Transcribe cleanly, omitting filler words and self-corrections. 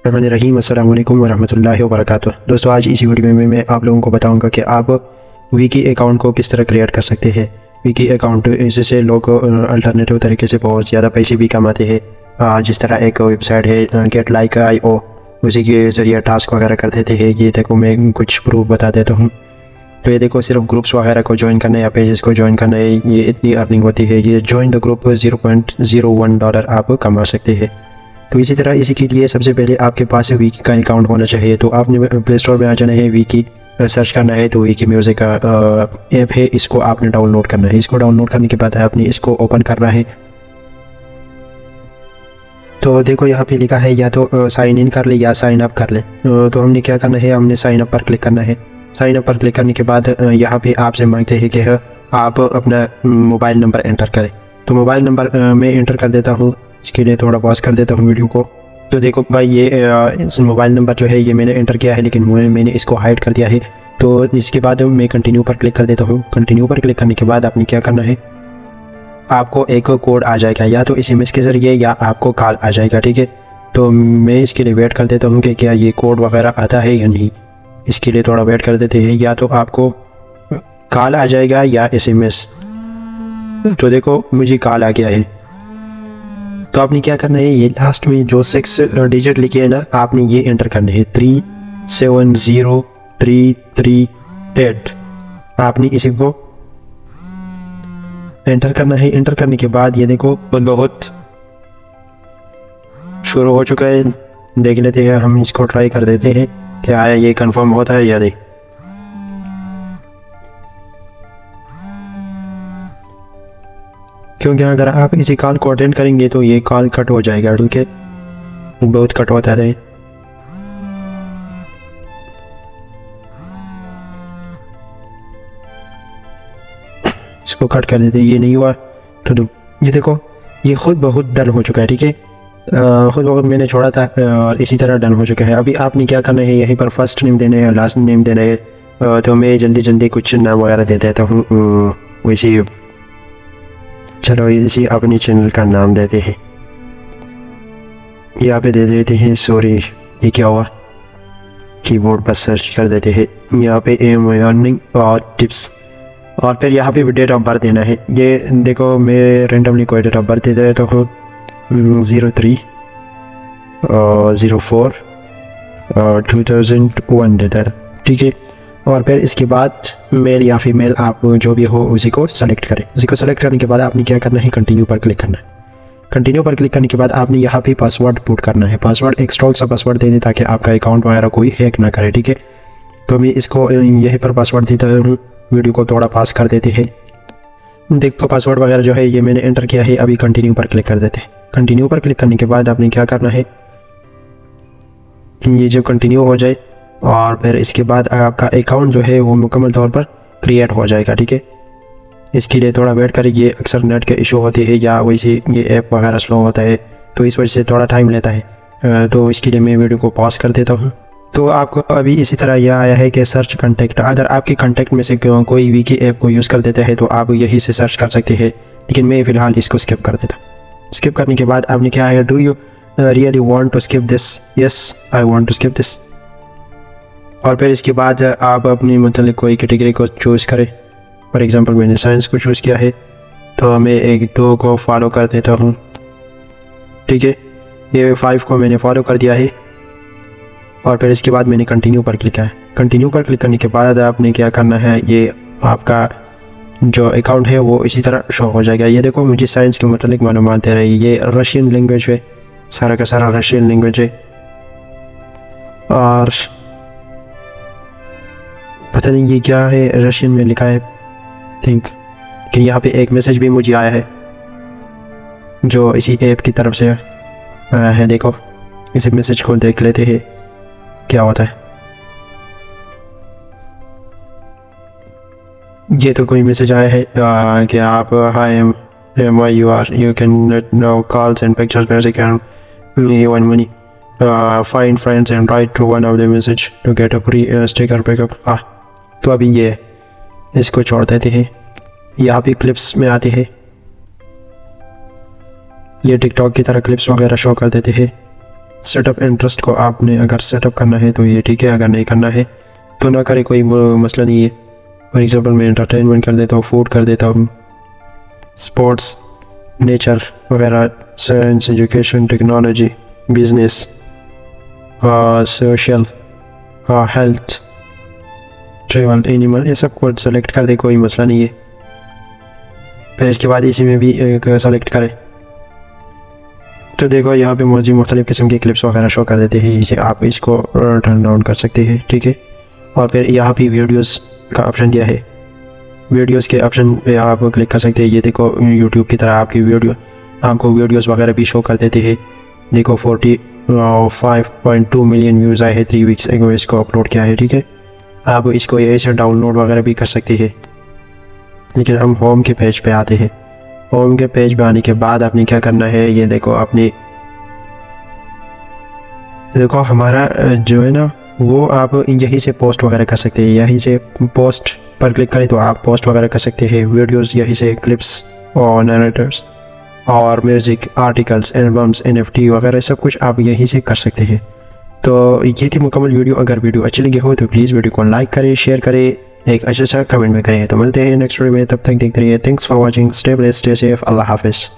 रहीम अस्सलाम वालेकुम वरहमतुल्लाहि वबरकातुह। दोस्तों, आज इसी वीडियो में मैं आप लोगों को बताऊंगा कि आप विकी अकाउंट को किस तरह क्रिएट कर सकते हैं। विकी अकाउंट इससे लोग अल्टरनेटिव तरीके से बहुत ज़्यादा पैसे भी कमाते हैं। जिस तरह एक वेबसाइट है गेट लाइक IO, उसी के ज़रिए टास्क वगैरह कर देते हैं। ये देखो, मैं कुछ प्रूफ बता देता हूँ। तो ये देखो, सिर्फ ग्रुप्स वगैरह को ज्वाइन करना है या पेजेस को ज्वाइन करना है, ये इतनी अर्निंग होती है। ये ज्वाइन द ग्रुप $0.01 आप कमा सकते हैं। तो इसी तरह इसी के लिए सबसे पहले आपके पास विकी का अकाउंट होना चाहिए। तो आपने प्ले स्टोर में आ जाना है, विकी सर्च करना है। तो विकी म्यूज़िक का ऐप है, इसको आपने डाउनलोड करना है। इसको डाउनलोड करने के बाद आपने इसको ओपन करना है। तो देखो, यहाँ पे लिखा है या तो साइन इन कर ले या साइन अप कर ले। तो हमने क्या करना है, हमने साइन अप पर क्लिक करना है। साइन अप पर क्लिक करने के बाद यहाँ पे आपसे मांगते हैं कि आप अपना मोबाइल नंबर एंटर करें। तो मोबाइल नंबर मैं एंटर कर देता हूँ। इसके लिए थोड़ा पॉज कर देता हूँ वीडियो को। तो देखो भाई, ये इस मोबाइल नंबर जो है ये मैंने एंटर किया है, लेकिन मैंने इसको हाइड कर दिया है। तो इसके बाद मैं कंटिन्यू पर क्लिक कर देता हूँ। कंटिन्यू पर क्लिक करने के बाद आपने क्या करना है, आपको एक कोड आ जाएगा, या तो SMS के ज़रिए या आपको कॉल आ जाएगा। ठीक है, तो मैं इसके लिए वेट कर देता हूँ कि क्या ये कोड वगैरह आता है या नहीं। इसके लिए थोड़ा वेट कर देते हैं। या तो आपको कॉल आ जाएगा या SMS। तो देखो, मुझे कॉल आ गया है। तो आपने क्या करना है, ये लास्ट में जो 6 डिजिट लिखे हैं ना, आपने ये एंटर करने हैं 370338। आपने इसी को एंटर करना है। एंटर करने के बाद ये देखो, बहुत शुरू हो चुका है। देख लेते हैं, हम इसको ट्राई कर देते हैं कि आया ये कंफर्म होता है या नहीं। क्योंकि अगर आप इसी कॉल को अटेंड करेंगे तो ये कॉल कट हो जाएगा। ठीक है, बहुत कट होता है। इसको कट कर देते, ये नहीं हुआ। तो ये देखो, ये खुद बहुत डन हो चुका है। ठीक है, खुद बहुत मैंने छोड़ा था और इसी तरह डन हो चुका है। अभी आपने क्या करना है, यहीं पर फर्स्ट नेम देना है, लास्ट नेम देना है। तो मैं जल्दी जल्दी कुछ नाम वगैरह दे देता हूँ। वैसे चलो, इसी अपने चैनल का नाम देते हैं। यहाँ पे दे देते हैं, सॉरी ये क्या हुआ, कीबोर्ड पर सर्च कर देते हैं। यहाँ पे अर्निंग और टिप्स, और फिर यहाँ पे डेट ऑफ बर्थ देना है। ये देखो, मैं रेंडमली कोई डेट ऑफ बर्थ दे देता हूँ 03/04/2001 देता है। ठीक है, और फिर इसके बाद मेल या फीमेल आप जो भी हो उसी को सेलेक्ट करें। उसी को सेलेक्ट करने के बाद आपने क्या करना है, कंटिन्यू पर क्लिक करना है। कंटिन्यू पर क्लिक करने के बाद आपने यहाँ पे पासवर्ड पुट करना है। पासवर्ड एक स्ट्रॉन्ग सा पासवर्ड दे दें ताकि आपका अकाउंट वगैरह कोई हैक ना करे। ठीक है, तो मैं इसको यहीं पर पासवर्ड देता हूँ। वीडियो को थोड़ा पास कर देते हैं। देखो, पासवर्ड वगैरह जो है ये मैंने एंटर किया है। अभी कंटिन्यू पर क्लिक कर देते हैं। कंटिन्यू पर क्लिक करने के बाद आपने क्या करना है, ये जो कंटिन्यू हो जाए और फिर इसके बाद आपका अकाउंट जो है वो मुकम्मल तौर पर क्रिएट हो जाएगा। ठीक है, इसके लिए थोड़ा वेट करें। ये अक्सर नेट के इशू होते हैं या वैसे ये ऐप वगैरह स्लो होता है, तो इस वजह से थोड़ा टाइम लेता है। तो इसके लिए मैं वीडियो को पॉज कर देता हूँ। तो आपको अभी इसी तरह यह आया है कि सर्च कॉन्टैक्ट। अगर आपके कॉन्टैक्ट में से कोई विकी ऐप को यूज़ कर देता है तो आप यही से सर्च कर सकते हैं, लेकिन मैं फ़िलहाल इसको स्किप कर देता। स्किप करने के बाद आपने क्या आया, do you really want to skip this? Yes, I want to skip this. और फिर इसके बाद आप अपनी मतलब कोई कैटेगरी को चूज़ करें। फॉर एग्ज़ाम्पल मैंने साइंस को चूज़ किया है, तो मैं 1-2 को फॉलो कर देता हूँ। ठीक है, ये 5 को मैंने फॉलो कर दिया है। और फिर इसके बाद मैंने कंटिन्यू पर क्लिक किया है। कंटिन्यू पर क्लिक करने के बाद आपने क्या करना है, ये आपका जो अकाउंट है वो इसी तरह शो हो जाएगा। ये देखो, मुझे साइंस के मतलब मालूमात दे रही है। ये रशियन लैंग्वेज है, सारा का सारा रशियन लैंग्वेज है। और पता नहीं ये क्या है, रशियन में लिखा है थिंक। कि यहाँ पे एक मैसेज भी मुझे आया है जो इसी ऐप की तरफ से आया है। देखो, इस मैसेज को देख लेते हैं क्या होता है। ये तो कोई मैसेज आया है कि आप hi M U R U can now calls and pictures music and even money find friends and write to one of the message to get a free sticker pickup. तो अभी ये इसको छोड़ देते हैं। यहाँ भी क्लिप्स में आते हैं, ये टिकटॉक की तरह क्लिप्स वगैरह शो कर देते हैं। सेटअप इंटरेस्ट को आपने अगर सेटअप करना है तो ये ठीक है, अगर नहीं करना है तो ना करे, कोई मसला नहीं है। फॉर एग्ज़ाम्पल मैं एंटरटेनमेंट कर देता हूँ, फूड कर देता हूँ, स्पोर्ट्स, नेचर वगैरह, science, education, technology, business, social, health, travel, animal, ये सब को सेलेक्ट कर दे, कोई मसला नहीं है। फिर इसके बाद इसी में भी सेलेक्ट करें तो देखो यहाँ पे मौजूद मुख्तलिफ़ किस्म के क्लिप्स वगैरह शो कर देते हैं, इसे आप इसको टर्न डाउन कर सकते हैं, ठीक है। और फिर यहाँ पे वीडियोस का ऑप्शन दिया है, वीडियोस के ऑप्शन पे आप क्लिक कर सकते हैं। ये देखो यूट्यूब की तरह आपकी आपको वीडियोस वगैरह भी शो कर देते हैं। देखो 45.2 मिलियन व्यूज़ आए हैं 3 वीक्स अगो इसको अपलोड किया है, ठीक है। आप इसको यहीं से डाउनलोड वगैरह भी कर सकते हैं। लेकिन हम होम के पेज पे आते हैं। होम के पेज पे आने के बाद आपने क्या करना है, ये देखो देखो हमारा जो है ना वो आप यहीं से पोस्ट वगैरह कर सकते हैं। यहीं से पोस्ट पर क्लिक करें तो आप पोस्ट वगैरह कर सकते हैं। वीडियोस यहीं से, क्लिप्स और नरेटर्स और म्यूज़िक, आर्टिकल्स, एल्बम्स, NFT वगैरह सब कुछ आप यहीं से कर सकते हैं। तो ये थी मुकम्मल वीडियो। अगर वीडियो अच्छी लगी हो तो प्लीज़ वीडियो को लाइक करें, शेयर करें, एक अच्छा सा कमेंट में करें। तो मिलते हैं नेक्स्ट वीडियो में, तब तक देखते रहिए। Thanks for watching, stay blessed, stay safe, अल्लाह हाफिज़।